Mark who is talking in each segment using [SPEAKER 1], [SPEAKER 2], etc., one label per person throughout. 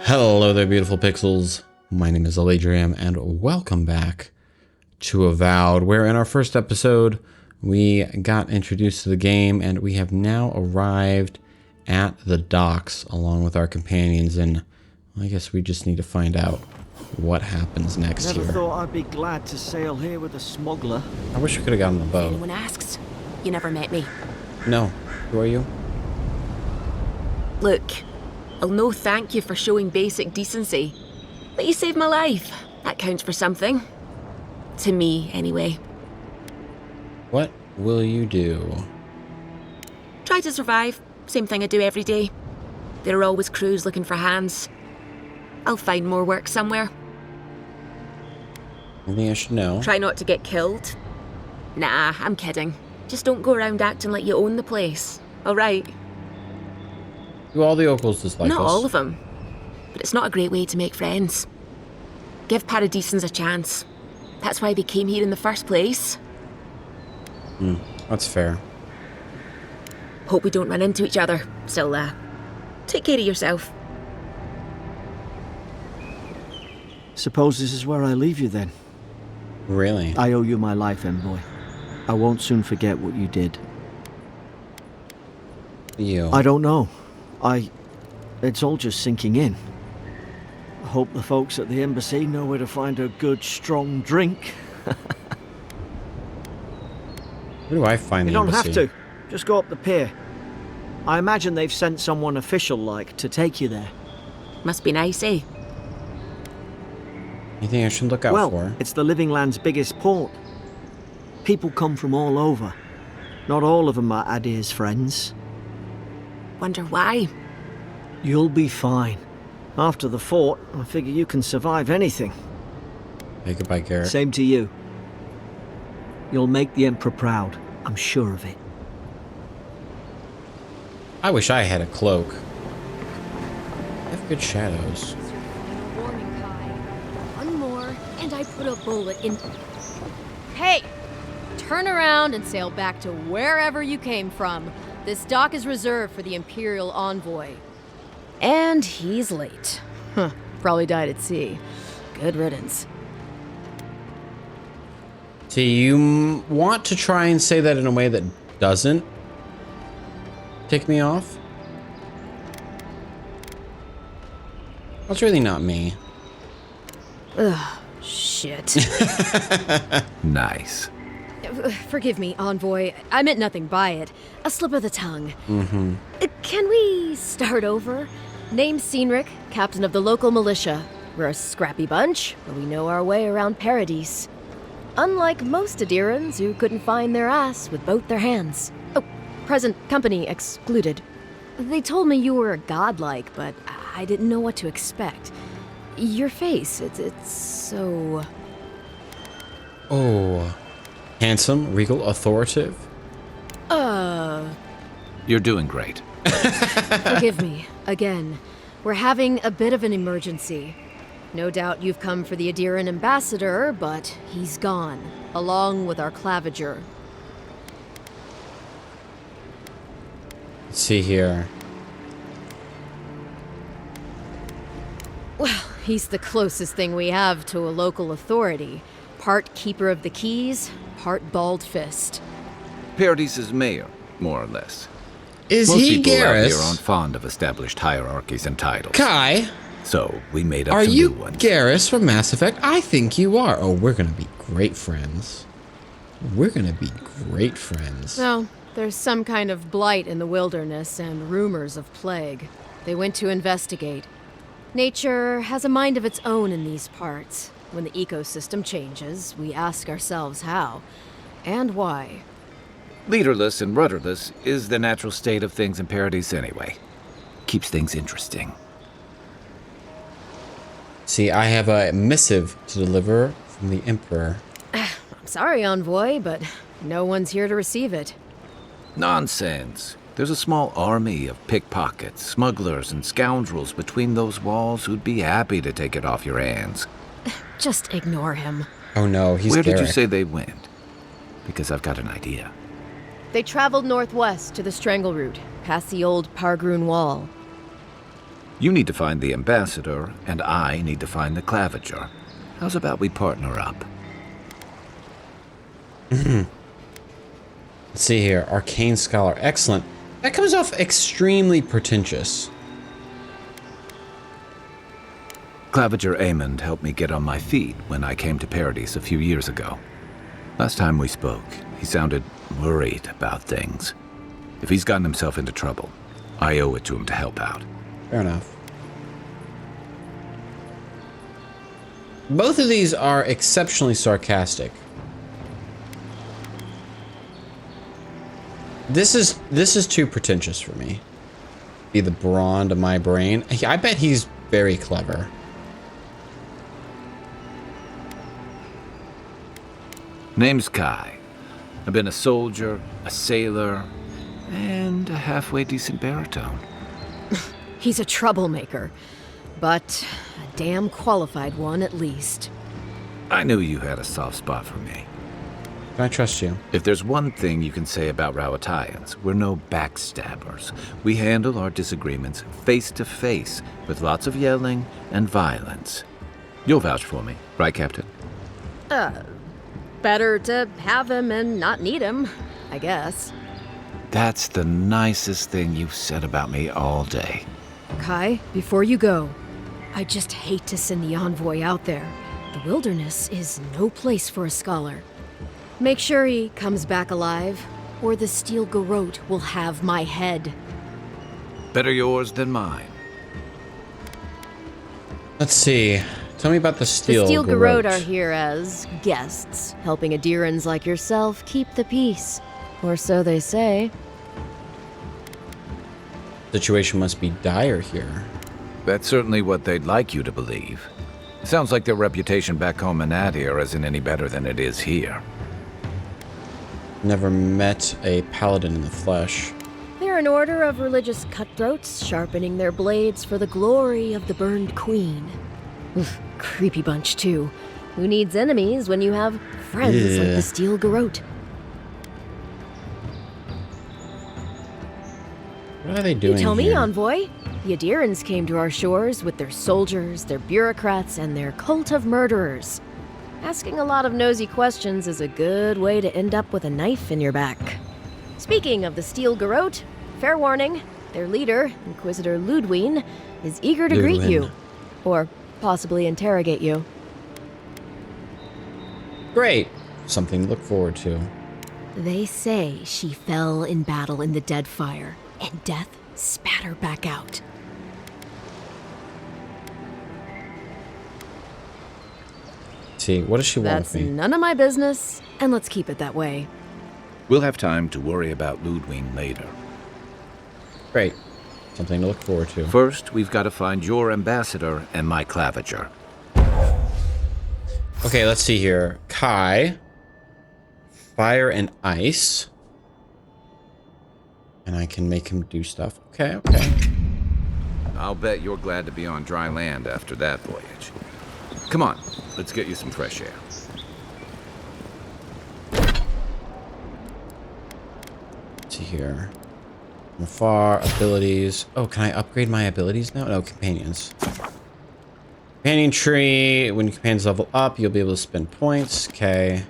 [SPEAKER 1] Hello there, beautiful pixels. My name is Alaydriem, and welcome back to Avowed, where in our first episode, we got introduced to the game, and we have now arrived at the docks along with our companions, and I guess we just need to find out what happens next here.
[SPEAKER 2] Never thought I'd be glad to sail here with a smuggler.
[SPEAKER 1] I wish we could have gotten the boat.
[SPEAKER 3] Anyone asks, you never met me.
[SPEAKER 1] No. Who are you?
[SPEAKER 3] Look, I'll no thank you for showing basic decency, but you saved my life. That counts for something. To me, anyway.
[SPEAKER 1] What will you do?
[SPEAKER 3] Try to survive. Same thing I do every day. There are always crews looking for hands. I'll find more work somewhere.
[SPEAKER 1] Anything I should know?
[SPEAKER 3] Try not to get killed. Nah, I'm kidding. Just don't go around acting like you own the place. Alright?
[SPEAKER 1] Do all the Ocals dislike us?
[SPEAKER 3] Not all of them. But it's not a great way to make friends. Give Paradisans a chance. That's why they came here in the first place.
[SPEAKER 1] That's fair.
[SPEAKER 3] Hope we don't run into each other. Still, take care of yourself.
[SPEAKER 2] Suppose this is where I leave you then.
[SPEAKER 1] Really?
[SPEAKER 2] I owe you my life, envoy. I won't soon forget what you did.
[SPEAKER 1] You.
[SPEAKER 2] I don't know. It's all just sinking in. I hope the folks at the embassy know where to find a good, strong drink.
[SPEAKER 1] Where do I find
[SPEAKER 2] You
[SPEAKER 1] the
[SPEAKER 2] don't
[SPEAKER 1] embassy?
[SPEAKER 2] have to. Just go up the pier. I imagine they've sent someone official-like to take you there.
[SPEAKER 3] Must be nice, eh?
[SPEAKER 1] Anything I should look out
[SPEAKER 2] Well,
[SPEAKER 1] for?
[SPEAKER 2] it's the Living Land's biggest port. People come from all over. Not all of them are Adir's friends.
[SPEAKER 3] Wonder why?
[SPEAKER 2] You'll be fine. After the fort, I figure you can survive anything.
[SPEAKER 1] Hey, goodbye, Garrett.
[SPEAKER 2] Same to you. You'll make the Emperor proud. I'm sure of it.
[SPEAKER 1] I wish I had a cloak. I have good shadows.
[SPEAKER 4] Warning, Kai. One more, and I put a bullet in. Hey! Turn around and sail back to wherever you came from. This dock is reserved for the Imperial envoy. And he's late. Huh. Probably died at sea. Good riddance.
[SPEAKER 1] See, you want to try and say that in a way that doesn't tick me off? That's really not me.
[SPEAKER 4] Ugh, shit.
[SPEAKER 5] Nice.
[SPEAKER 4] Forgive me, envoy. I meant nothing by it. A slip of the tongue. Can we start over? Name's Cynric, captain of the local militia. We're a scrappy bunch, but we know our way around Paradise. Unlike most Adirans who couldn't find their ass with both their hands. Oh, present company excluded. They told me you were godlike, but I didn't know what to expect. Your face, it's so...
[SPEAKER 1] Oh. Handsome, regal, authoritative.
[SPEAKER 5] You're doing great.
[SPEAKER 4] Forgive me, again. We're having a bit of an emergency. No doubt you've come for the Adiran ambassador, but he's gone, along with our claviger.
[SPEAKER 1] Let's see here.
[SPEAKER 4] Well, he's the closest thing we have to a local authority. Part keeper of the keys, part bald fist.
[SPEAKER 5] Paradise's mayor, more or less.
[SPEAKER 1] Is
[SPEAKER 5] Most
[SPEAKER 1] he
[SPEAKER 5] people out here
[SPEAKER 1] Garrus?
[SPEAKER 5] aren't fond of established hierarchies and titles.
[SPEAKER 1] Kai,
[SPEAKER 5] So we made up
[SPEAKER 1] are
[SPEAKER 5] some
[SPEAKER 1] you
[SPEAKER 5] new ones.
[SPEAKER 1] Garrus from Mass Effect? I think you are. Oh, we're gonna be great friends. We're gonna be great friends.
[SPEAKER 4] No, there's some kind of blight in the wilderness and rumors of plague. They went to investigate. Nature has a mind of its own in these parts. When the ecosystem changes, we ask ourselves how and why.
[SPEAKER 5] Leaderless and rudderless is the natural state of things in Paradise anyway. Keeps things interesting.
[SPEAKER 1] See, I have a missive to deliver from the Emperor.
[SPEAKER 4] I'm sorry, envoy, but no one's here to receive it.
[SPEAKER 5] Nonsense. There's a small army of pickpockets, smugglers, and scoundrels between those walls who'd be happy to take it off your hands.
[SPEAKER 4] Just ignore him.
[SPEAKER 1] Oh no, he's
[SPEAKER 5] Where did you
[SPEAKER 1] Garrett.
[SPEAKER 5] say they went? Because I've got an idea.
[SPEAKER 4] They traveled northwest to the Strangle Route, past the old Pargroon Wall.
[SPEAKER 5] You need to find the ambassador, and I need to find the claviger. How's about we partner up?
[SPEAKER 1] Let's see here. Arcane scholar. Excellent. That comes off extremely pretentious.
[SPEAKER 5] Claviger Amond helped me get on my feet when I came to Paradise a few years ago. Last time we spoke, he sounded worried about things. If he's gotten himself into trouble, I owe it to him to help out.
[SPEAKER 1] Fair enough. Both of these are exceptionally sarcastic. This is too pretentious for me. Be the brawn to my brain. I bet he's very clever.
[SPEAKER 5] Name's Kai. I've been a soldier, a sailor, and a halfway decent baritone.
[SPEAKER 4] He's a troublemaker, but a damn qualified one at least.
[SPEAKER 5] I knew you had a soft spot for me.
[SPEAKER 1] Can I trust you?
[SPEAKER 5] If there's one thing you can say about Rowatayans, we're no backstabbers. We handle our disagreements face to face, with lots of yelling and violence. You'll vouch for me, right, Captain?
[SPEAKER 4] Better to have him and not need him, I guess.
[SPEAKER 5] That's the nicest thing you've said about me all day.
[SPEAKER 4] Kai, before you go, I just hate to send the envoy out there. The wilderness is no place for a scholar. Make sure he comes back alive, or the steel garrote will have my head.
[SPEAKER 5] Better yours than mine.
[SPEAKER 1] Let's see. Tell me about the steel.
[SPEAKER 4] The steel
[SPEAKER 1] garrote.
[SPEAKER 4] garrote are here as guests, helping Adirans like yourself keep the peace. Or so they say.
[SPEAKER 1] Situation must be dire here.
[SPEAKER 5] That's certainly what they'd like you to believe. Sounds like their reputation back home in Adir isn't any better than it is here.
[SPEAKER 1] Never met a paladin in the flesh.
[SPEAKER 4] They're an order of religious cutthroats, sharpening their blades for the glory of the burned queen. Oof, creepy bunch, too. Who needs enemies when you have friends like the steel garrote?
[SPEAKER 1] What are they doing
[SPEAKER 4] You tell me,
[SPEAKER 1] here?
[SPEAKER 4] envoy. The Adirans came to our shores with their soldiers, their bureaucrats, and their cult of murderers. Asking a lot of nosy questions is a good way to end up with a knife in your back. Speaking of the steel garrote, fair warning, their leader, Inquisitor Ludwine, is eager to greet you. Or possibly interrogate you.
[SPEAKER 1] Great. Something to look forward to.
[SPEAKER 4] They say she fell in battle in the dead fire, and death spat her back out.
[SPEAKER 1] See, what does she want
[SPEAKER 4] That's
[SPEAKER 1] with me?
[SPEAKER 4] none of my business, and let's keep it that way.
[SPEAKER 5] We'll have time to worry about Ludwine later.
[SPEAKER 1] Great. Something to look forward to.
[SPEAKER 5] First, we've got to find your ambassador and my claviger.
[SPEAKER 1] Okay, let's see here. Kai. Fire and ice. And I can make him do stuff. Okay, okay.
[SPEAKER 5] I'll bet you're glad to be on dry land after that voyage. Come on, let's get you some fresh air.
[SPEAKER 1] Let's see here. From afar, abilities. Oh, can I upgrade my abilities now? No, companions. Companion tree. When your companions level up, you'll be able to spend points. Okay.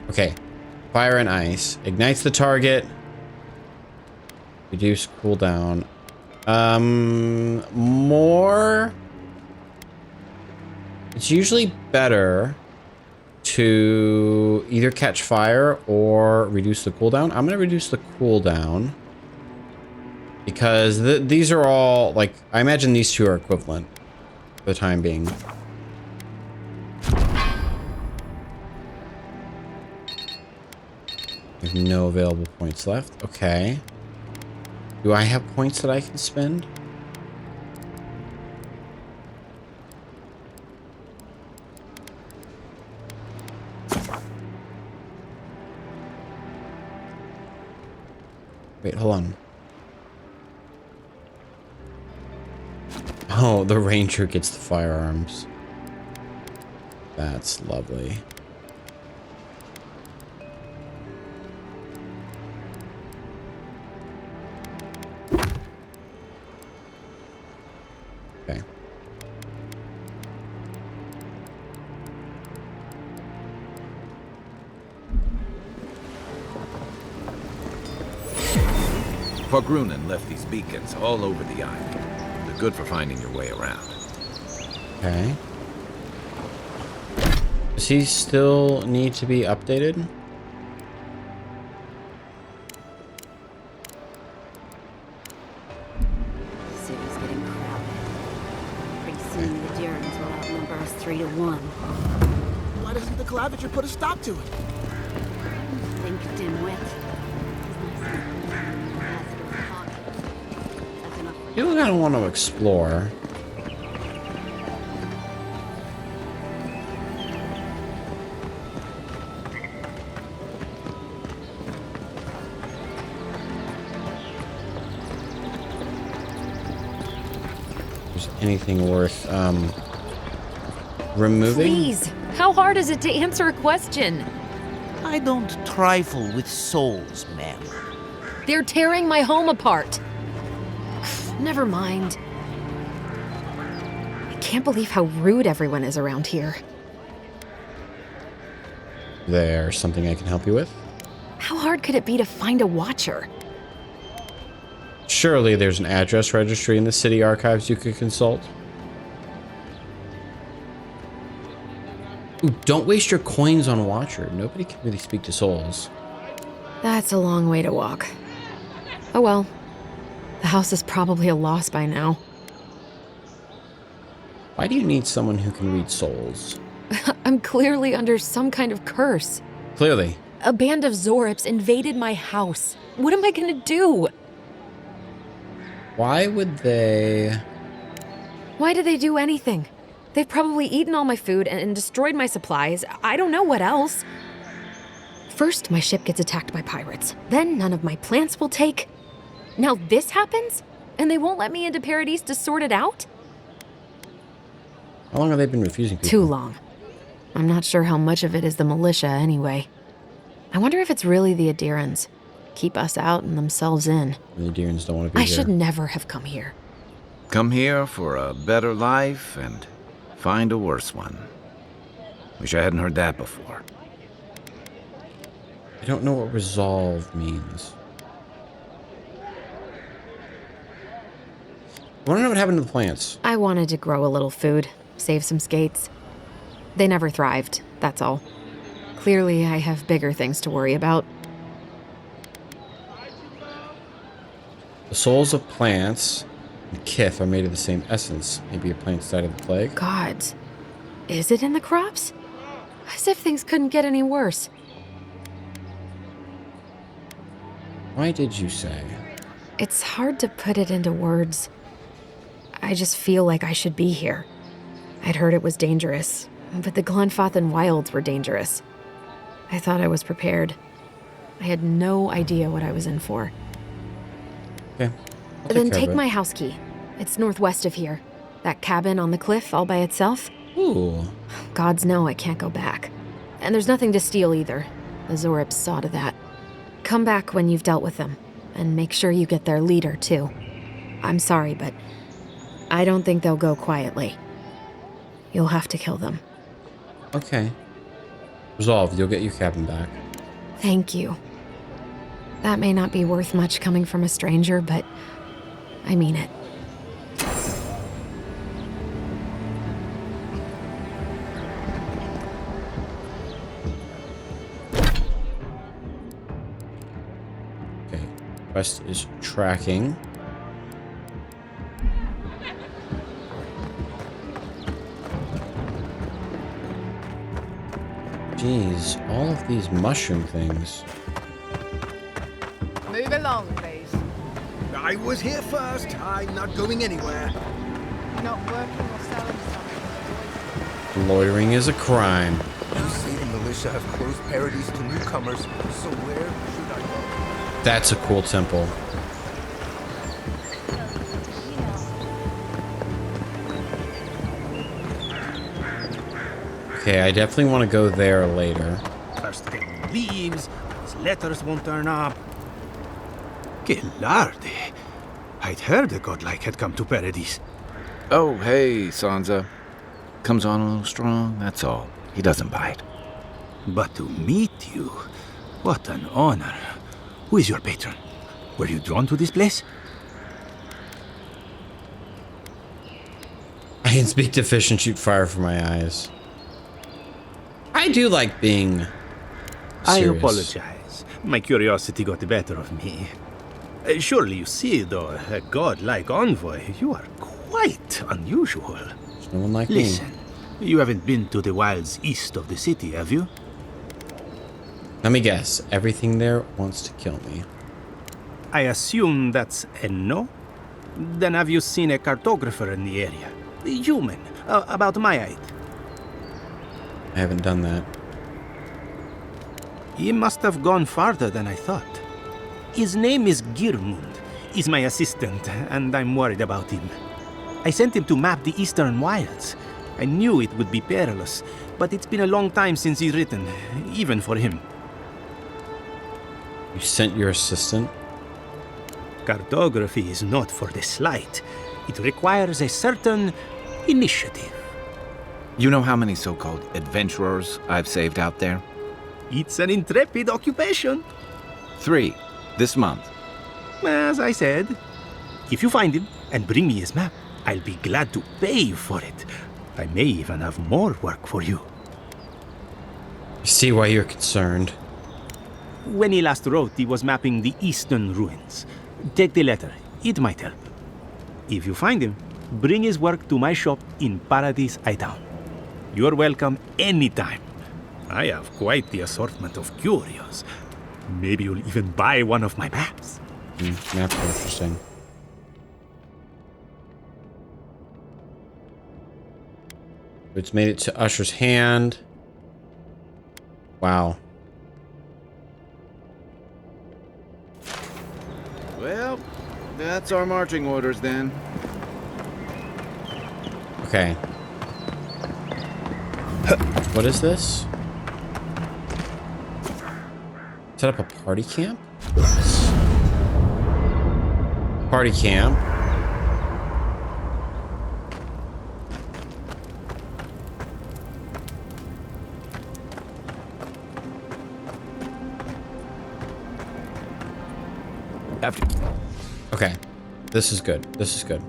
[SPEAKER 1] Okay. Fire and ice. Ignites the target. Reduce cooldown. More... It's usually better to either catch fire or reduce the cooldown. I'm going to reduce the cooldown because these are all, like, I imagine these two are equivalent for the time being. There's no available points left. Okay. Do I have points that I can spend? Wait, hold on. Oh, the ranger gets the firearms. That's lovely.
[SPEAKER 5] Pogrunen left these beacons all over the island. They're good for finding your way around.
[SPEAKER 1] Okay. Does he still need to be updated?
[SPEAKER 6] City's getting crowded. Pretty soon the Durans will outnumber us 3-1.
[SPEAKER 7] Why doesn't the Clavager put a stop to it?
[SPEAKER 6] Think, dimwit.
[SPEAKER 1] You kind of want to explore. There's anything worth removing?
[SPEAKER 8] Please, how hard is it to answer a question?
[SPEAKER 7] I don't trifle with souls, ma'am.
[SPEAKER 8] They're tearing my home apart. Never mind. I can't believe how rude everyone is around here.
[SPEAKER 1] There's something I can help you with?
[SPEAKER 8] How hard could it be to find a watcher?
[SPEAKER 1] Surely there's an address registry in the city archives you could consult. Ooh, don't waste your coins on Watcher. Nobody can really speak to souls.
[SPEAKER 8] That's a long way to walk. Oh well. The house is probably a loss by now.
[SPEAKER 1] Why do you need someone who can read souls?
[SPEAKER 8] I'm clearly under some kind of curse.
[SPEAKER 1] Clearly.
[SPEAKER 8] A band of Zorips invaded my house. What am I gonna do?
[SPEAKER 1] Why would they...
[SPEAKER 8] Why did they do anything? They've probably eaten all my food and destroyed my supplies. I don't know what else. First, my ship gets attacked by pirates. Then none of my plants will take. Now this happens? And they won't let me into Paradise to sort it out?
[SPEAKER 1] How long have they been refusing people?
[SPEAKER 8] Too long. I'm not sure how much of it is the militia anyway. I wonder if it's really the Adirans. Keep us out and themselves in.
[SPEAKER 1] The Adirans don't want to be
[SPEAKER 8] I
[SPEAKER 1] here.
[SPEAKER 8] should never have come here.
[SPEAKER 5] Come here for a better life and find a worse one. Wish I hadn't heard that before.
[SPEAKER 1] I don't know what resolve means. I want to know what happened to the plants.
[SPEAKER 8] I wanted to grow a little food, save some skates. They never thrived, that's all. Clearly, I have bigger things to worry about.
[SPEAKER 1] The souls of plants and kith are made of the same essence. Maybe your plants died of the plague?
[SPEAKER 8] Gods, is it in the crops? As if things couldn't get any worse.
[SPEAKER 1] Why did you say?
[SPEAKER 8] It's hard to put it into words. I just feel like I should be here. I'd heard it was dangerous, but the Glenfathan wilds were dangerous. I thought I was prepared. I had no idea what I was in for.
[SPEAKER 1] Okay. I'll
[SPEAKER 8] Then
[SPEAKER 1] care of
[SPEAKER 8] take
[SPEAKER 1] it.
[SPEAKER 8] my house key. It's northwest of here. That cabin on the cliff all by itself.
[SPEAKER 1] Ooh.
[SPEAKER 8] Gods know I can't go back. And there's nothing to steal either. The Zorips saw to that. Come back when you've dealt with them. And make sure you get their leader, too. I'm sorry, but I don't think they'll go quietly. You'll have to kill them.
[SPEAKER 1] Okay. Resolved. You'll get your cabin back.
[SPEAKER 8] Thank you. That may not be worth much coming from a stranger, but I mean it.
[SPEAKER 1] Okay. Quest is tracking. Jeez, all of these mushroom things.
[SPEAKER 9] Move along, please.
[SPEAKER 7] I was here first. I'm not going anywhere.
[SPEAKER 9] Not working or selling something.
[SPEAKER 1] Loitering is a crime.
[SPEAKER 10] You say the militia have closed Paradise to newcomers, so where should I go?
[SPEAKER 1] That's a cool temple. Okay, I definitely want to go there later.
[SPEAKER 7] First getting leaves, his letters won't turn up. Gelarde. I'd heard a godlike had come to Paradise.
[SPEAKER 5] Oh, hey, Sansa. Comes on a little strong, that's all. He doesn't bite.
[SPEAKER 7] But to meet you, what an honor. Who is your patron? Were you drawn to this place?
[SPEAKER 1] I can speak to fish and shoot fire from my eyes. I do like being
[SPEAKER 11] I
[SPEAKER 1] serious.
[SPEAKER 11] apologize. My curiosity got the better of me. Surely you see, though, a god-like envoy, you are quite unusual.
[SPEAKER 1] There's no one like
[SPEAKER 11] Listen, you haven't been to the wilds east of the city, have you?
[SPEAKER 1] me. Let me guess. Everything there wants to kill me.
[SPEAKER 11] I assume that's a no? Then have you seen a cartographer in the area? A human, about my height.
[SPEAKER 1] I haven't done that.
[SPEAKER 11] He must have gone farther than I thought. His name is Girmund. He's my assistant, and I'm worried about him. I sent him to map the eastern wilds. I knew it would be perilous, but it's been a long time since he's written, even for him.
[SPEAKER 1] You sent your assistant?
[SPEAKER 11] Cartography is not for the slight. It requires a certain initiative.
[SPEAKER 5] You know how many so-called adventurers I've saved out there?
[SPEAKER 11] It's an intrepid occupation.
[SPEAKER 5] 3 this month.
[SPEAKER 11] As I said, if you find him and bring me his map, I'll be glad to pay you for it. I may even have more work for you.
[SPEAKER 1] I see why you're concerned.
[SPEAKER 11] When he last wrote, he was mapping the eastern ruins. Take the letter. It might help. If you find him, bring his work to my shop in Paradise Town. You're welcome anytime. I have quite the assortment of curios. Maybe you'll even buy one of my maps.
[SPEAKER 1] Maps are interesting. It's made it to Usher's hand. Wow.
[SPEAKER 5] Well, that's our marching orders then.
[SPEAKER 1] Okay. What is this? Set up a party camp? Party camp. Okay. This is good. This is good.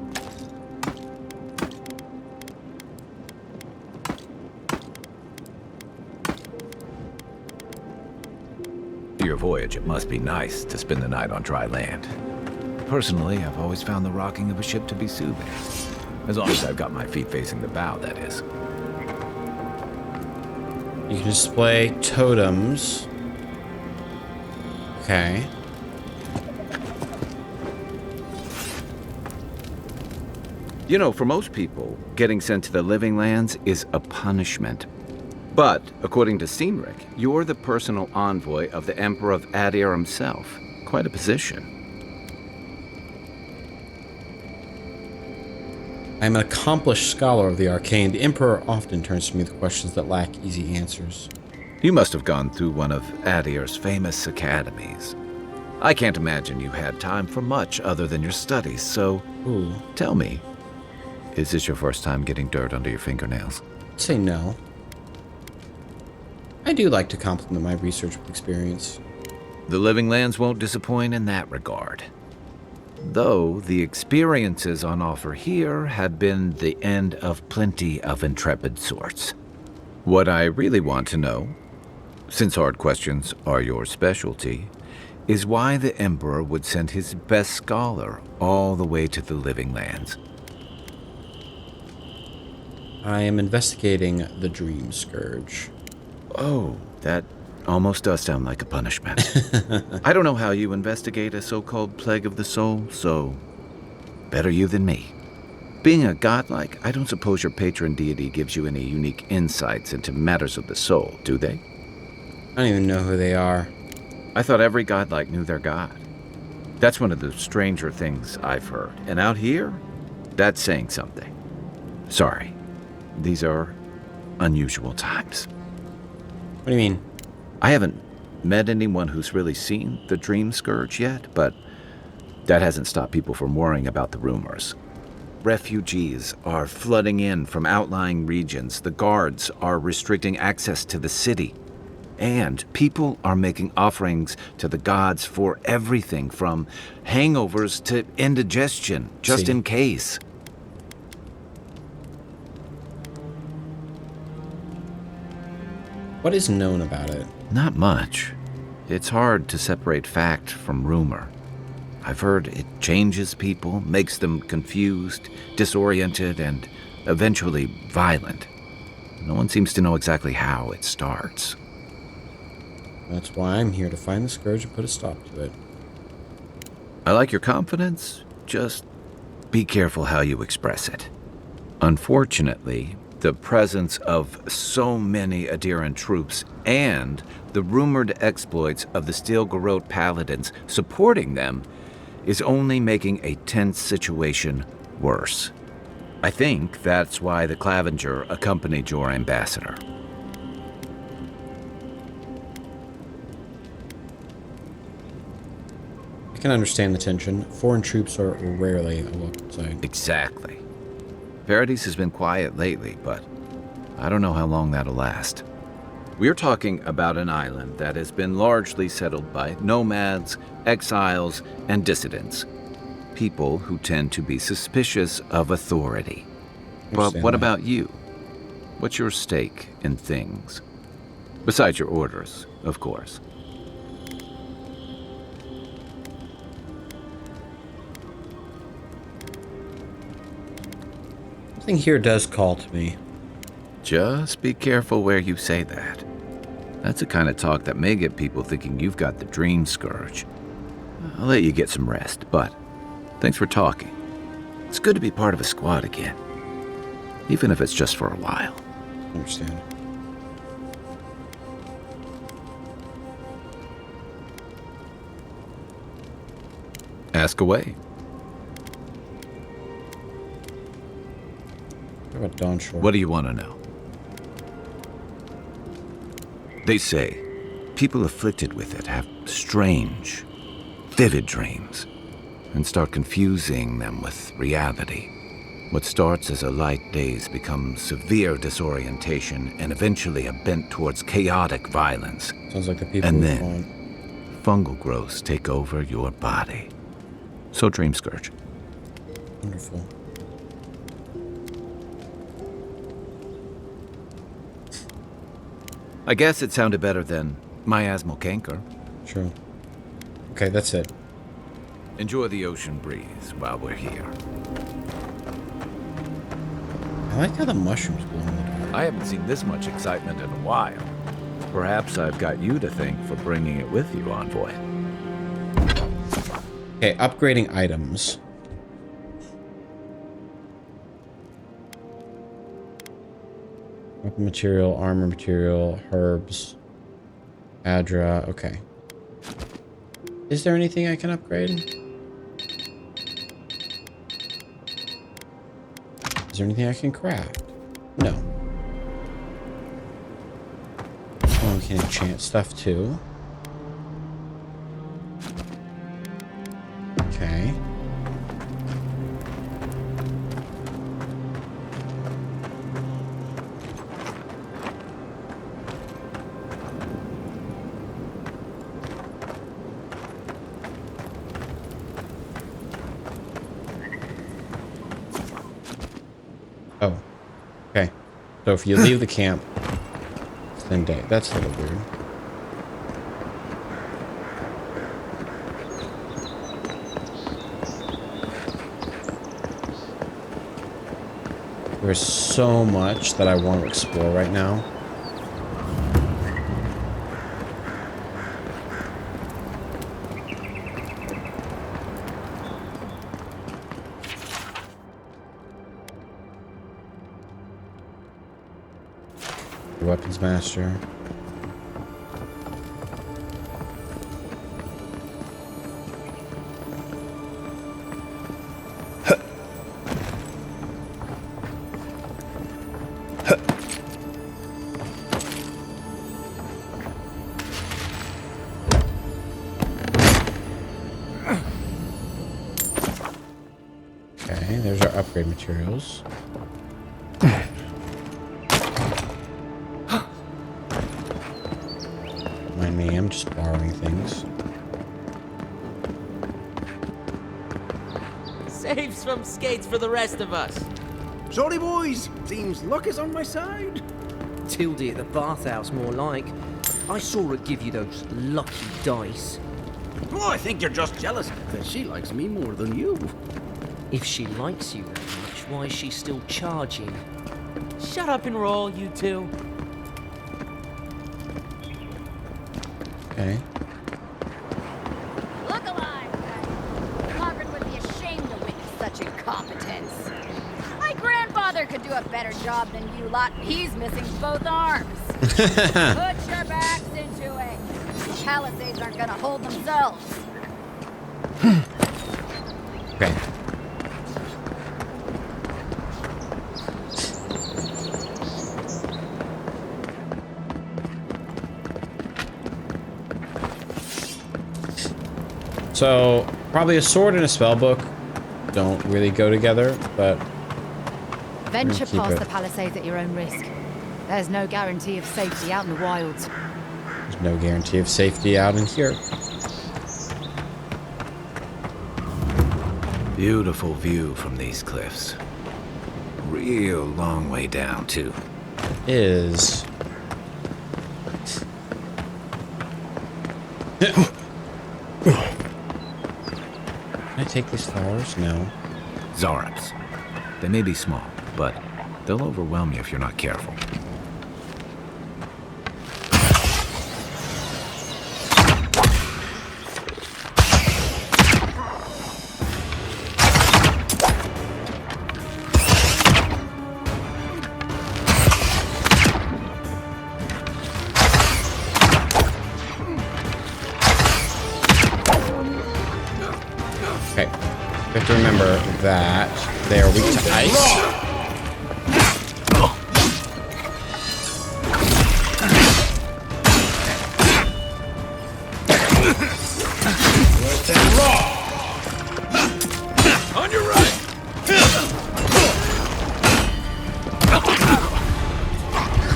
[SPEAKER 5] Your voyage, it must be nice to spend the night on dry land. Personally, I've always found the rocking of a ship to be soothing. As long as I've got my feet facing the bow, that is.
[SPEAKER 1] You can display totems. Okay.
[SPEAKER 5] You know, for most people, getting sent to the Living Lands is a punishment. But, according to Cynric, you're the personal envoy of the Emperor of Adir himself. Quite a position.
[SPEAKER 1] I'm an accomplished scholar of the arcane. The Emperor often turns to me with questions that lack easy answers.
[SPEAKER 5] You must have gone through one of Adir's famous academies. I can't imagine you had time for much other than your studies, so tell me, is this your first time getting dirt under your fingernails?
[SPEAKER 1] I'd say no. I do like to complement my research with experience.
[SPEAKER 5] The Living Lands won't disappoint in that regard. Though the experiences on offer here have been the end of plenty of intrepid sorts. What I really want to know, since hard questions are your specialty, is why the Emperor would send his best scholar all the way to the Living Lands.
[SPEAKER 1] I am investigating the Dream Scourge.
[SPEAKER 5] Oh, that almost does sound like a punishment. I don't know how you investigate a so-called plague of the soul, so better you than me. Being a godlike, I don't suppose your patron deity gives you any unique insights into matters of the soul, do they?
[SPEAKER 1] I don't even know who they are.
[SPEAKER 5] I thought every godlike knew their god. That's one of the stranger things I've heard. And out here, that's saying something. Sorry, these are unusual times.
[SPEAKER 1] What do you mean?
[SPEAKER 5] I haven't met anyone who's really seen the Dream Scourge yet, but that hasn't stopped people from worrying about the rumors. Refugees are flooding in from outlying regions. The guards are restricting access to the city. And people are making offerings to the gods for everything from hangovers to indigestion, just in case.
[SPEAKER 1] What is known about it?
[SPEAKER 5] Not much. It's hard to separate fact from rumor. I've heard it changes people, makes them confused, disoriented, and eventually violent. No one seems to know exactly how it starts.
[SPEAKER 1] That's why I'm here, to find the scourge and put a stop to it.
[SPEAKER 5] I like your confidence, just be careful how you express it. Unfortunately, the presence of so many Adiran troops and the rumored exploits of the Steel Garrote paladins supporting them is only making a tense situation worse. I think that's why the Clavenger accompanied your ambassador.
[SPEAKER 1] I can understand the tension. Foreign troops are rarely a welcome sight.
[SPEAKER 5] Exactly. Paradise has been quiet lately, but I don't know how long that'll last. We're talking about an island that has been largely settled by nomads, exiles, and dissidents. People who tend to be suspicious of authority. But what about you? What's your stake in things? Besides your orders, of course.
[SPEAKER 1] Something here does call to me.
[SPEAKER 5] Just be careful where you say that. That's the kind of talk that may get people thinking you've got the dream scourge. I'll let you get some rest, but thanks for talking. It's good to be part of a squad again. Even if it's just for a while.
[SPEAKER 1] I understand.
[SPEAKER 5] Ask away.
[SPEAKER 1] What about Dawn Shore?
[SPEAKER 5] What do you want to know? They say people afflicted with it have strange, vivid dreams and start confusing them with reality. What starts as a light daze becomes severe disorientation and eventually a bent towards chaotic violence.
[SPEAKER 1] Sounds like the people
[SPEAKER 5] and
[SPEAKER 1] we
[SPEAKER 5] then
[SPEAKER 1] want.
[SPEAKER 5] fungal growths take over your body. So Dream Scourge.
[SPEAKER 1] Wonderful.
[SPEAKER 5] I guess it sounded better than miasmal canker.
[SPEAKER 1] True. Okay, that's it.
[SPEAKER 5] Enjoy the ocean breeze while we're here.
[SPEAKER 1] I like how the mushrooms glow in the dark.
[SPEAKER 5] I haven't seen this much excitement in a while. Perhaps I've got you to thank for bringing it with you, Envoy.
[SPEAKER 1] Okay, upgrading items. Weapon material, armor material, herbs, Adra. Okay. Is there anything I can upgrade? Is there anything I can craft? No. Oh, we can enchant stuff too. Okay. Oh. Okay. So if you leave the camp, then day. That's a little weird. There's so much that I want to explore right now. Weapons master. Okay, there's our upgrade materials. am just borrowing things.
[SPEAKER 12] Save some skates for the rest of us.
[SPEAKER 13] Sorry, boys. Seems luck is on my side.
[SPEAKER 12] Tildy at the bathhouse, more like. I saw her give you those lucky dice.
[SPEAKER 13] Oh, I think you're just jealous that she likes me more than you.
[SPEAKER 12] If she likes you that much, why is she still charging? Shut up and roll, you two.
[SPEAKER 1] Okay.
[SPEAKER 6] Look alive! Margaret would be ashamed to witness such incompetence. My grandfather could do a better job than you lot. He's missing both arms. Put your backs into it. These palisades aren't gonna hold themselves.
[SPEAKER 1] Okay. So, probably a sword and a spell book don't really go together, but
[SPEAKER 6] Venture
[SPEAKER 1] keep
[SPEAKER 6] past
[SPEAKER 1] it.
[SPEAKER 6] the palisades at your own risk. There's no guarantee of safety out in the wilds.
[SPEAKER 1] there's no guarantee of safety out in here.
[SPEAKER 5] Beautiful view from these cliffs. Real long way down, too.
[SPEAKER 1] Is Can I take these flowers? No.
[SPEAKER 5] Zarps. They may be small, but they'll overwhelm you if you're not careful.
[SPEAKER 1] Okay. You have to remember that they are weak to ice.
[SPEAKER 10] On your right.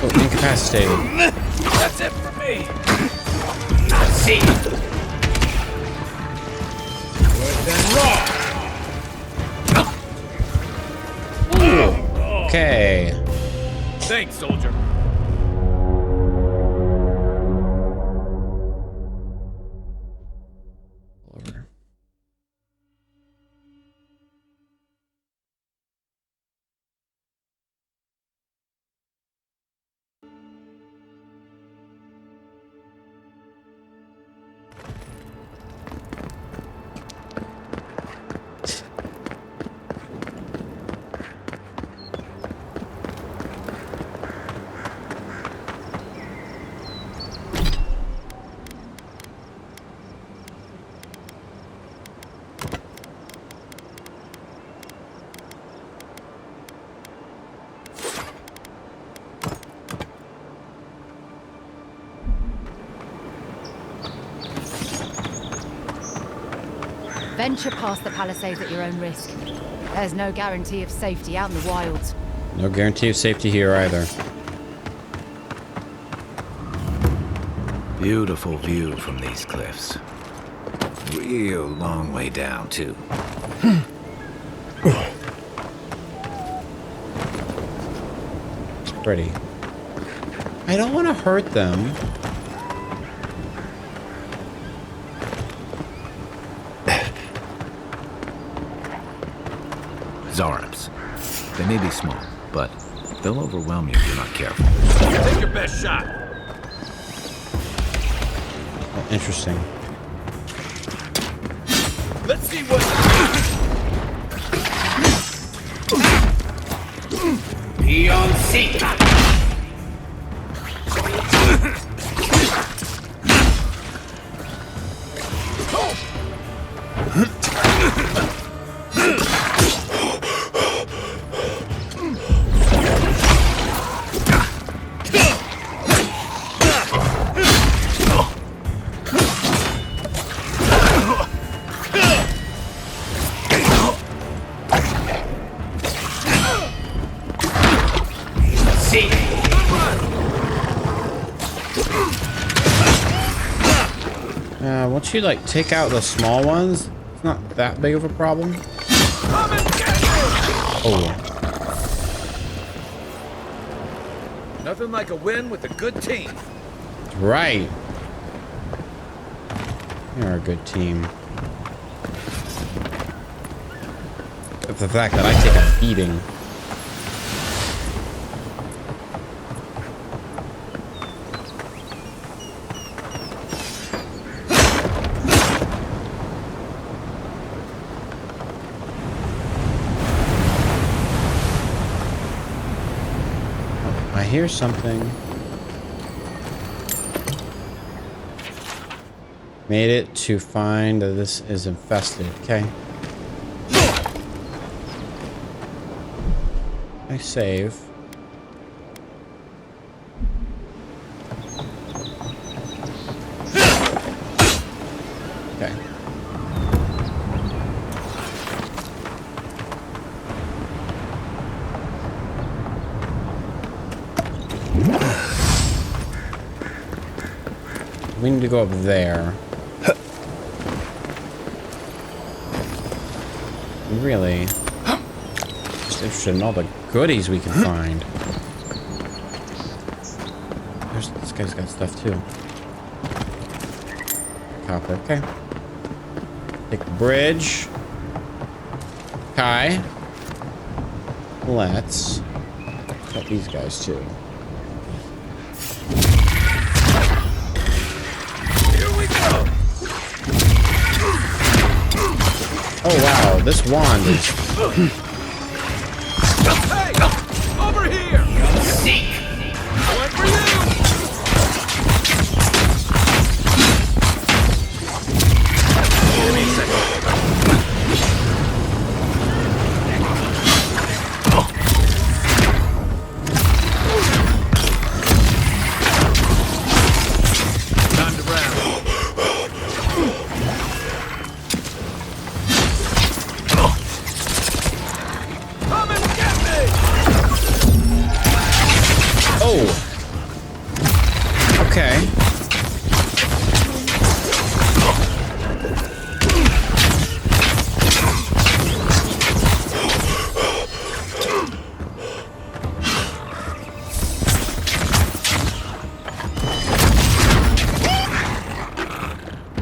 [SPEAKER 1] So incapacitated.
[SPEAKER 10] That's it for me. I see.
[SPEAKER 1] Okay.
[SPEAKER 10] Thanks, soldier.
[SPEAKER 1] Over.
[SPEAKER 6] Venture past the palisades at your own risk. There's no guarantee of safety out in the wilds.
[SPEAKER 1] No guarantee of safety here either.
[SPEAKER 5] Beautiful view from these cliffs. Real long way down, too.
[SPEAKER 1] It's pretty. I don't want to hurt them.
[SPEAKER 5] Zarps. They may be small, but they'll overwhelm you if you're not careful.
[SPEAKER 10] Take your best shot.
[SPEAKER 1] Oh, interesting.
[SPEAKER 10] Let's see what. Beyond seek. See.
[SPEAKER 1] Once you like take out the small ones, it's not that big of a problem. Oh.
[SPEAKER 5] Nothing like a win with a good team.
[SPEAKER 1] Right. You're a good team. The fact that I take a beating. I hear something. Made it to find that this is infested. Okay. I save. Okay. We need to go up there. Really? Just interested in all the goodies we can find. This guy's got stuff too. Copper, okay. Take the bridge. Kai. Let's cut these guys too.
[SPEAKER 5] Here we go.
[SPEAKER 1] Oh wow, this wand is...
[SPEAKER 5] Hey! Over here! Seek! One for you! Give me a second. Time to round. Come and get me!
[SPEAKER 1] Oh! Okay.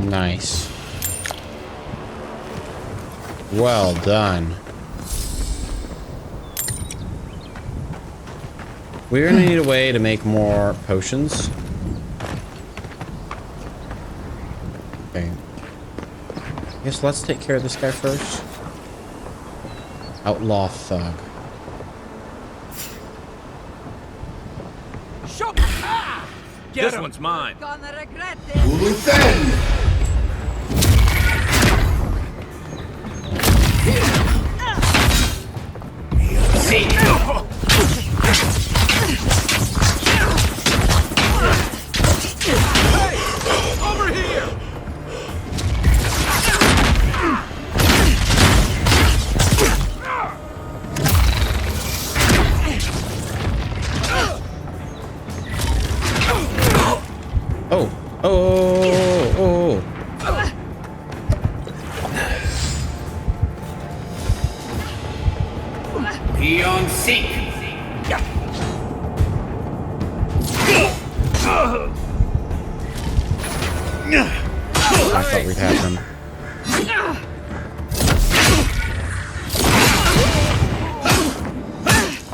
[SPEAKER 1] Nice. Well done. We're gonna need a way to make more potions. Okay. I guess let's take care of this guy first. Outlaw thug.
[SPEAKER 5] This one's mine.
[SPEAKER 6] Gonna regret this.
[SPEAKER 5] Over here!
[SPEAKER 1] Oh! Oh!
[SPEAKER 13] Be on seek.
[SPEAKER 1] I thought we'd have him.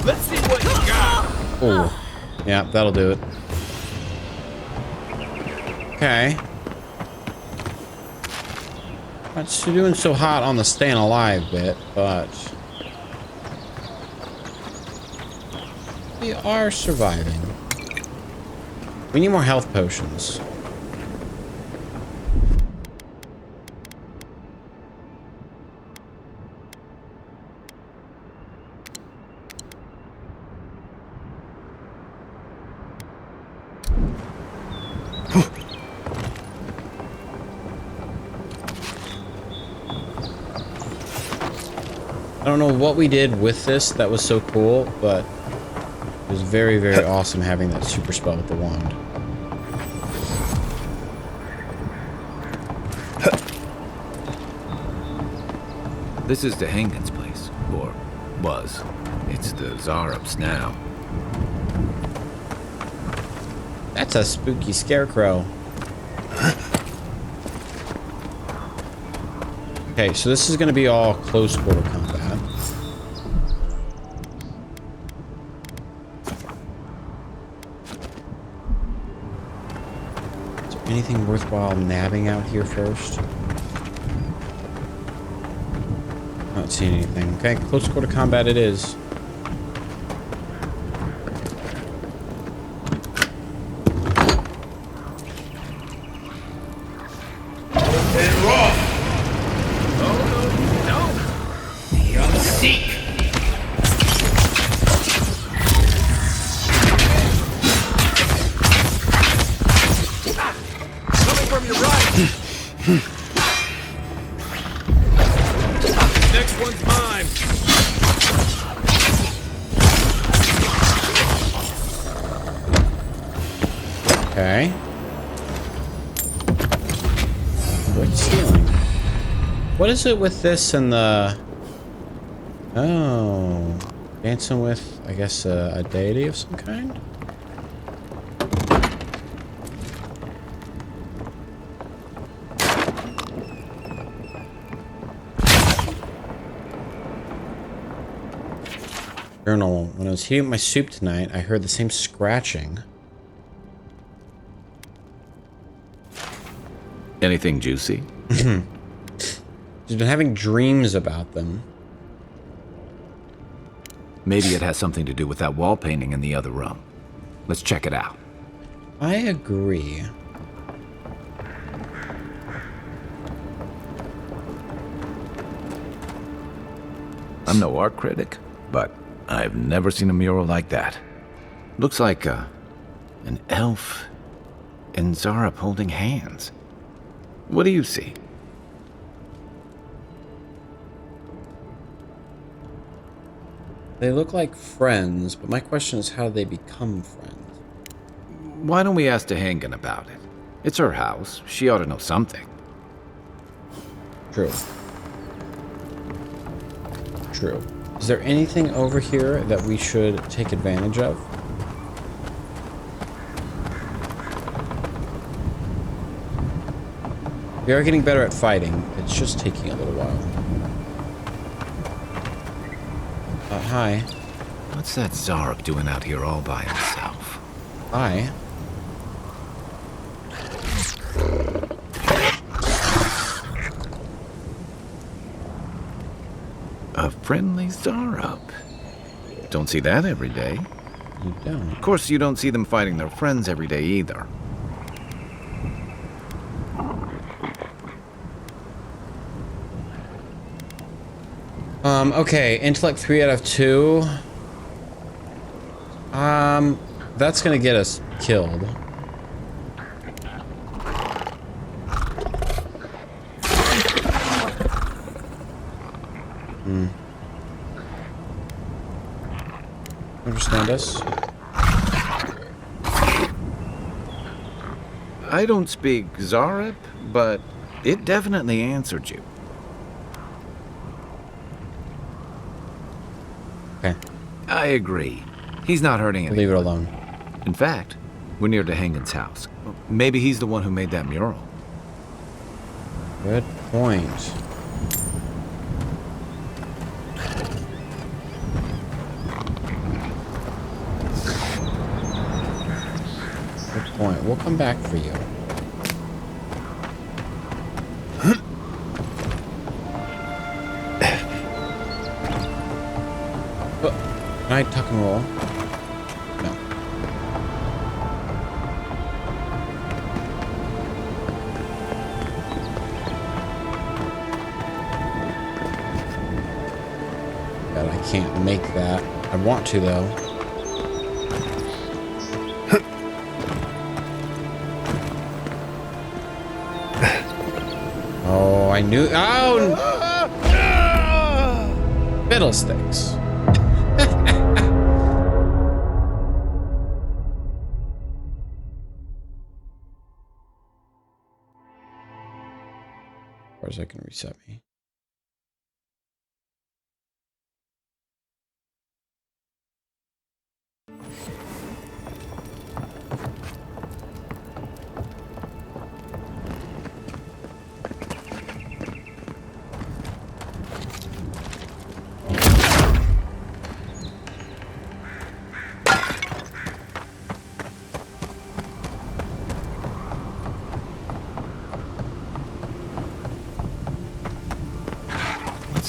[SPEAKER 5] Let's see what you got.
[SPEAKER 1] Oh. Yeah, that'll do it. Okay. Not doing so hot on the staying alive bit, but we are surviving. We need more health potions. I don't know what we did with this that was so cool, but it was very, very awesome having that super spell with the wand.
[SPEAKER 5] This is the Hangen's place, or was. It's the Zarup's now.
[SPEAKER 1] That's a spooky scarecrow. Okay, so this is going to be all close quarter combat. Is there anything worthwhile nabbing out here first? Not seeing anything. Okay, close quarter combat it is.
[SPEAKER 10] Next one's mine.
[SPEAKER 1] Okay. Great stealing. What is it with this and the... Oh. Dancing with, I guess, a deity of some kind? Journal. When I was heating up my soup tonight, I heard the same scratching.
[SPEAKER 5] Anything juicy?
[SPEAKER 1] She's been having dreams about them.
[SPEAKER 5] Maybe it has something to do with that wall painting in the other room. Let's check it out.
[SPEAKER 1] I agree.
[SPEAKER 5] I'm no art critic, but I've never seen a mural like that. Looks like an elf and Zarup holding hands. What do you see?
[SPEAKER 1] They look like friends, but my question is how do they become friends?
[SPEAKER 5] Why don't we ask Tehangen about it? It's her house. She ought to know something.
[SPEAKER 1] True. True. Is there anything over here that we should take advantage of? We are getting better at fighting. It's just taking a little while. Hi.
[SPEAKER 5] What's that Zarup doing out here all by himself?
[SPEAKER 1] Hi.
[SPEAKER 5] A friendly Zarup. Don't see that every day.
[SPEAKER 1] You don't.
[SPEAKER 5] Of course, you don't see them fighting their friends every day either.
[SPEAKER 1] Okay, intellect 3 out of 2. That's gonna get us killed. Understand us?
[SPEAKER 5] I don't speak Zarup, but it definitely answered you.
[SPEAKER 1] Okay.
[SPEAKER 5] I agree. He's not hurting anyone.
[SPEAKER 1] Leave it alone.
[SPEAKER 5] In fact, we're near Tehangen's house. Maybe he's the one who made that mural.
[SPEAKER 1] Good point. Good point. We'll come back for you. Can I tuck and roll? No. God, I can't make that. I want to, though. Oh, I knew. Oh! Fiddlesticks. As far as I can reset me.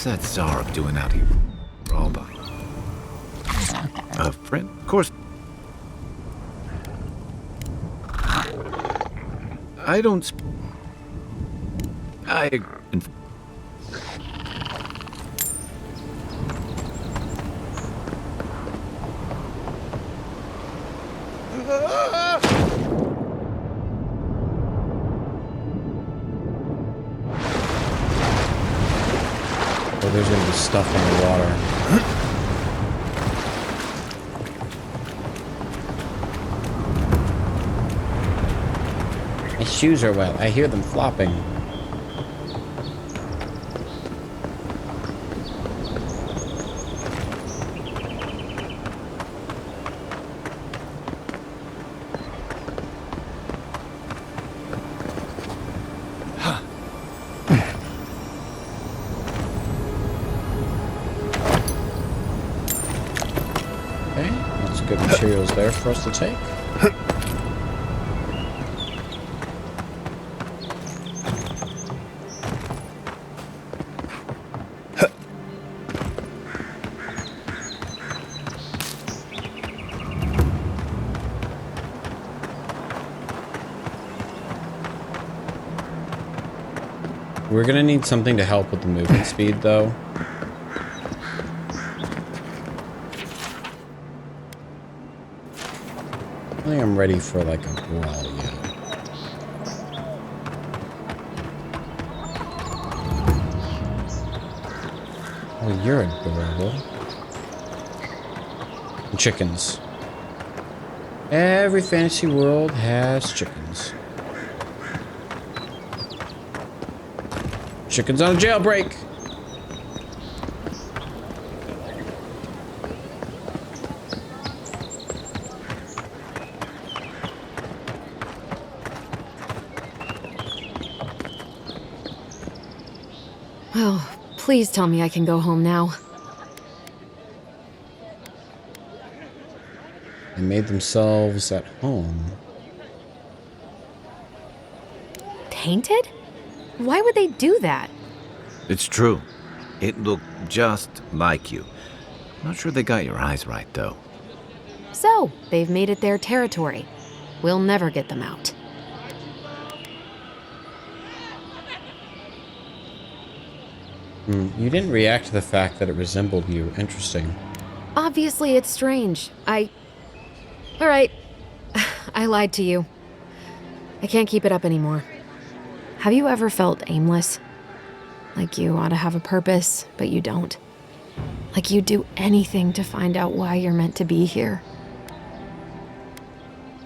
[SPEAKER 5] What's that Zarb doing out here? All by a friend? Of course. I don't. I.
[SPEAKER 1] Oh, there's gonna be stuff in the water. My shoes are wet. I hear them flopping. Okay, that's good materials there for us to take. We're gonna need something to help with the movement speed, though. I think I'm ready for like a brawl yet. Oh, you're adorable. And chickens. Every fantasy world has chickens. Chickens on a jailbreak.
[SPEAKER 8] Oh, please tell me I can go home now.
[SPEAKER 1] They made themselves at home.
[SPEAKER 8] Tainted? Why would they do that?
[SPEAKER 5] It's true. It looked just like you. Not sure they got your eyes right, though.
[SPEAKER 8] So, they've made it their territory. We'll never get them out.
[SPEAKER 1] You didn't react to the fact that it resembled you. Interesting.
[SPEAKER 8] Obviously, it's strange. Alright. I lied to you. I can't keep it up anymore. Have you ever felt aimless? Like you ought to have a purpose, but you don't? Like you'd do anything to find out why you're meant to be here?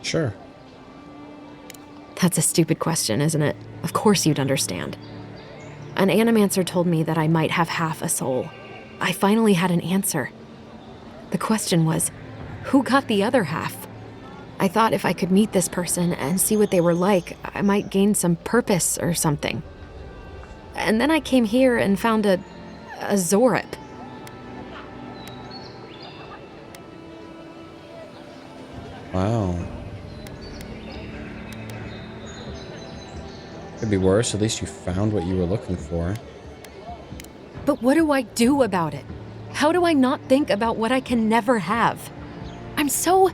[SPEAKER 1] Sure.
[SPEAKER 8] That's a stupid question, isn't it? Of course you'd understand. An animancer told me that I might have half a soul. I finally had an answer. The question was, who got the other half? I thought if I could meet this person and see what they were like, I might gain some purpose or something. And then I came here and found a Zorip.
[SPEAKER 1] Wow. Could be worse. At least you found what you were looking for.
[SPEAKER 8] But what do I do about it? How do I not think about what I can never have? I'm so...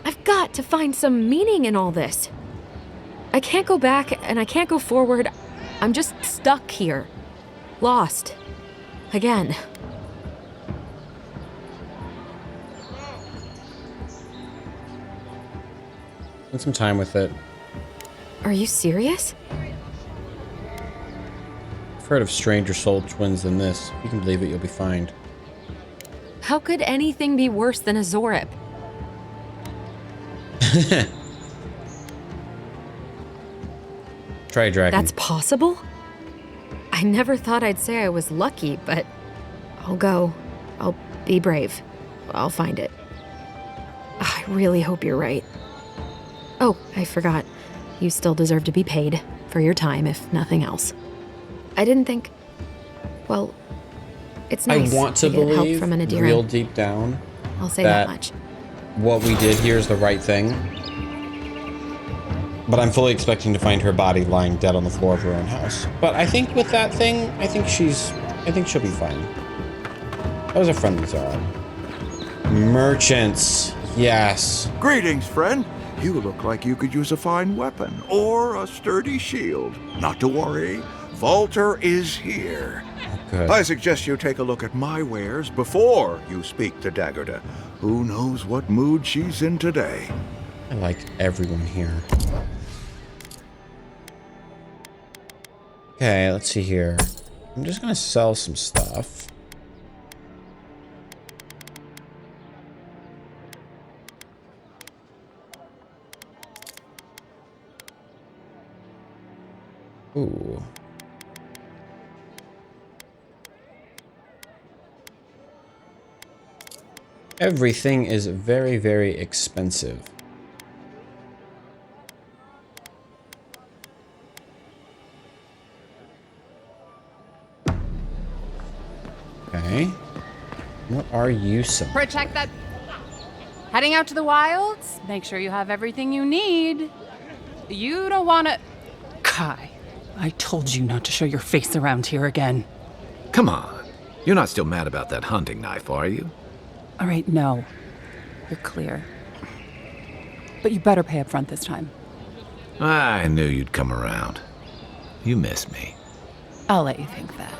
[SPEAKER 8] I've got to find some meaning in all this. I can't go back and I can't go forward. I'm just stuck here. Lost. Again.
[SPEAKER 1] Spend some time with it.
[SPEAKER 8] Are you serious?
[SPEAKER 1] I've heard of stranger soul twins than this. If you can believe it, you'll be fine.
[SPEAKER 8] How could anything be worse than a Zorip?
[SPEAKER 1] Try a dragon.
[SPEAKER 8] That's possible? I never thought I'd say I was lucky, but I'll go. I'll be brave. I'll find it. I really hope you're right. Oh, I forgot. You still deserve to be paid for your time, if nothing else. I didn't think... Well, it's nice
[SPEAKER 1] I want to
[SPEAKER 8] get help
[SPEAKER 1] believe,
[SPEAKER 8] from an Alaydriem.
[SPEAKER 1] real deep down,
[SPEAKER 8] I'll say that much.
[SPEAKER 1] What we did here is the right thing. But I'm fully expecting to find her body lying dead on the floor of her own house. But I think with that thing, I think she'll be fine. That was a friendly Zara. Merchants. Yes.
[SPEAKER 14] Greetings, friend. You look like you could use a fine weapon or a sturdy shield. Not to worry, Volter is here.
[SPEAKER 1] Good.
[SPEAKER 14] I suggest you take a look at my wares before you speak to Daggerda. Who knows what mood she's in today?
[SPEAKER 1] I like everyone here. Okay, let's see here. I'm just gonna sell some stuff. Ooh. Everything is very, very expensive. Okay. What are you selling?
[SPEAKER 9] Protect that. Heading out to the wilds? Make sure you have everything you need. You don't want to...
[SPEAKER 15] Kai, I told you not to show your face around here again.
[SPEAKER 5] Come on. You're not still mad about that hunting knife, are you?
[SPEAKER 15] All right, no. You're clear. But you better pay up front this time.
[SPEAKER 5] I knew you'd come around. You miss me.
[SPEAKER 15] I'll let you think that.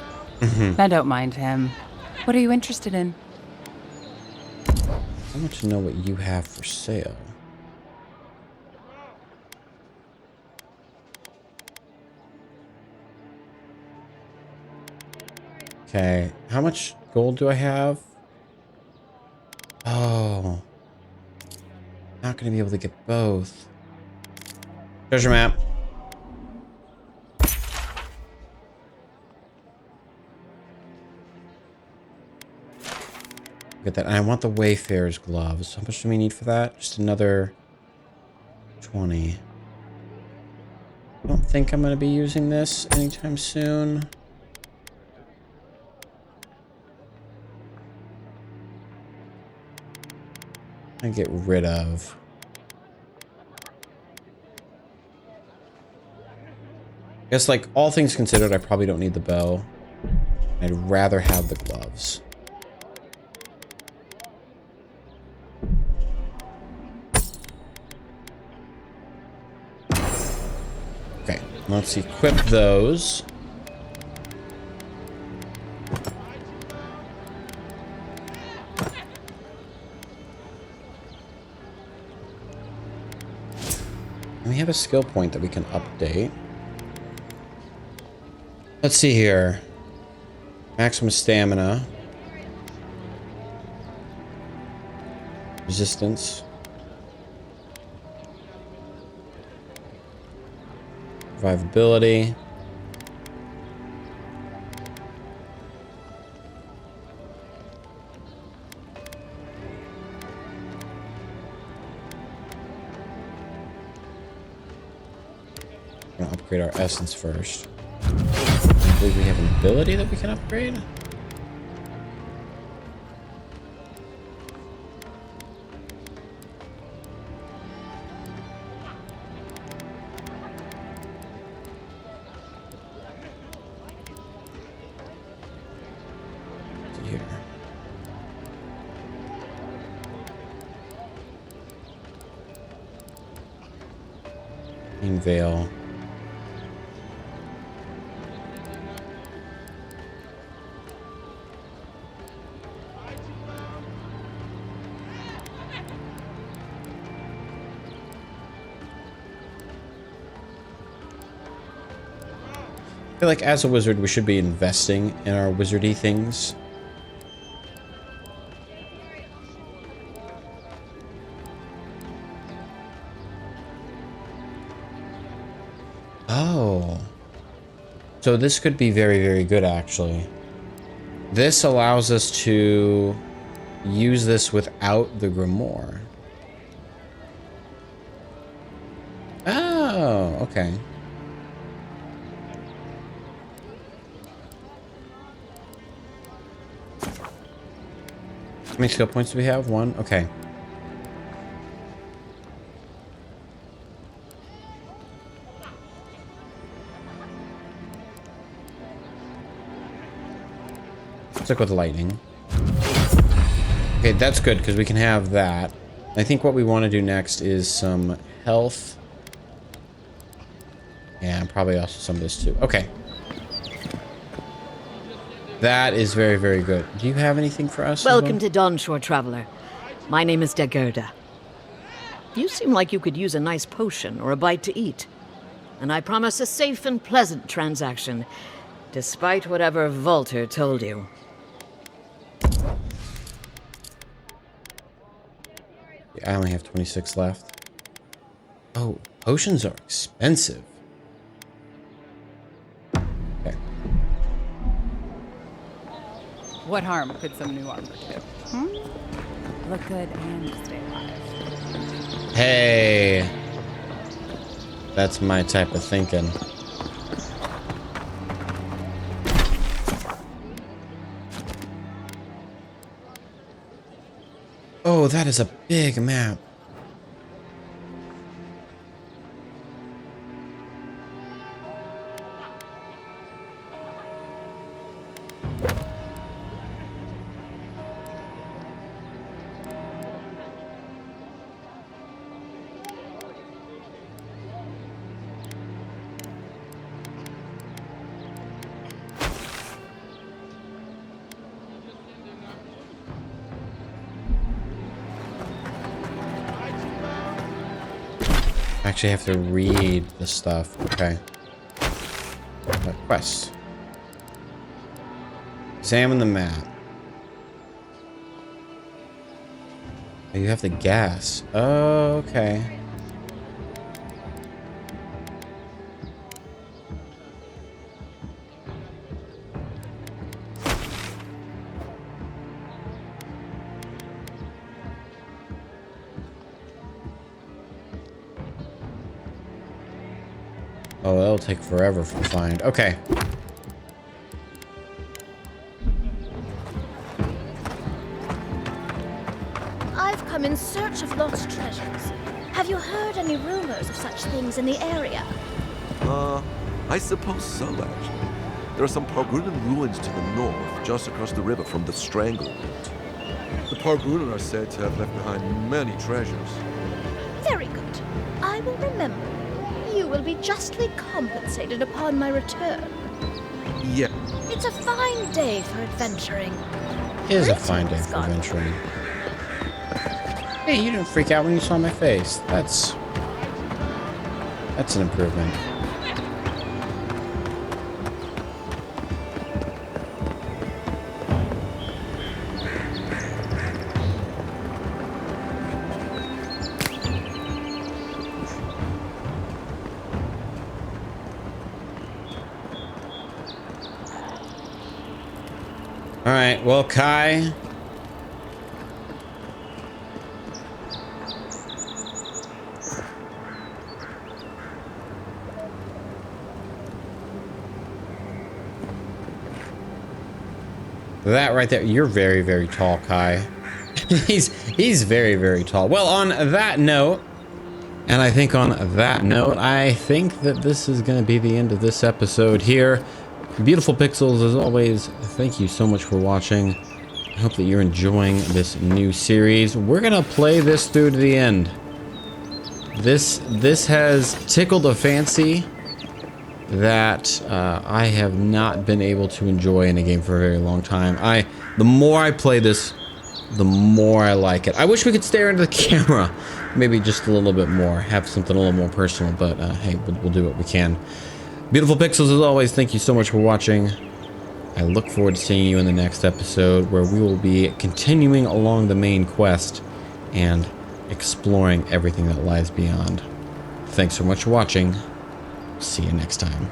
[SPEAKER 15] Now don't mind him. What are you interested in?
[SPEAKER 1] I want to know what you have for sale. Okay, how much gold do I have? Oh. Not gonna be able to get both. Treasure map. Get that. And I want the Wayfarer's gloves. How much do we need for that? Just another 20. I don't think I'm gonna be using this anytime soon. I get rid of. I guess, like, all things considered, I probably don't need the bow. I'd rather have the gloves. Okay, let's equip those. And we have a skill point that we can update. Let's see here. Maximum stamina. Resistance. Survivability. We're gonna upgrade our essence first. I believe we have an ability that we can upgrade. Here. Veil. I feel like as a wizard, we should be investing in our wizardy things. Oh. So this could be very, very good, actually. This allows us to use this without the grimoire. Oh, okay. How many skill points do we have? 1? Okay. Stick with lightning. Okay, that's good because we can have that. I think what we want to do next is some health. And probably also some of this too. Okay. That is very, very good. Do you have anything for us?
[SPEAKER 2] Welcome to Dawnshore, traveler. My name is Dagerda. You seem like you could use a nice potion or a bite to eat. And I promise a safe and pleasant transaction, despite whatever Volter told you.
[SPEAKER 1] I only have 26 left. Oh, potions are expensive. Okay.
[SPEAKER 9] What harm could some new armor do? Look good and stay alive.
[SPEAKER 1] Hey. That's my type of thinking. Oh, that is a big map. Actually have to read the stuff. Okay. Quests. Examine the map. Oh, you have the gas. Oh, okay. Oh, that'll take forever to find. Okay.
[SPEAKER 16] I've come in search of lost treasures. Have you heard any rumors of such things in the area?
[SPEAKER 17] I suppose so, actually. There are some Pargrunan ruins to the north, just across the river from the Strangleroot. The Pargrunan are said to have left behind many treasures.
[SPEAKER 16] Very good. I will remember. You will be justly compensated upon my return.
[SPEAKER 17] Yeah.
[SPEAKER 16] It's a fine day for adventuring.
[SPEAKER 1] It is a fine day for adventuring. Hey, you didn't freak out when you saw my face. That's an improvement. All right, well, Kai. That right there, you're very, very tall, Kai. he's very, very tall. Well, on that note, and I think on that note, I think that this is going to be the end of this episode here. Beautiful Pixels, as always, thank you so much for watching. I hope that you're enjoying this new series. We're gonna play this through to the end. This has tickled a fancy that I have not been able to enjoy in a game for a very long time. The more I play this, the more I like it. I wish we could stare into the camera, maybe just a little bit more, have something a little more personal, but hey, we'll do what we can. Beautiful Pixels, as always, thank you so much for watching. I look forward to seeing you in the next episode, where we will be continuing along the main quest and exploring everything that lies beyond. Thanks so much for watching. See you next time.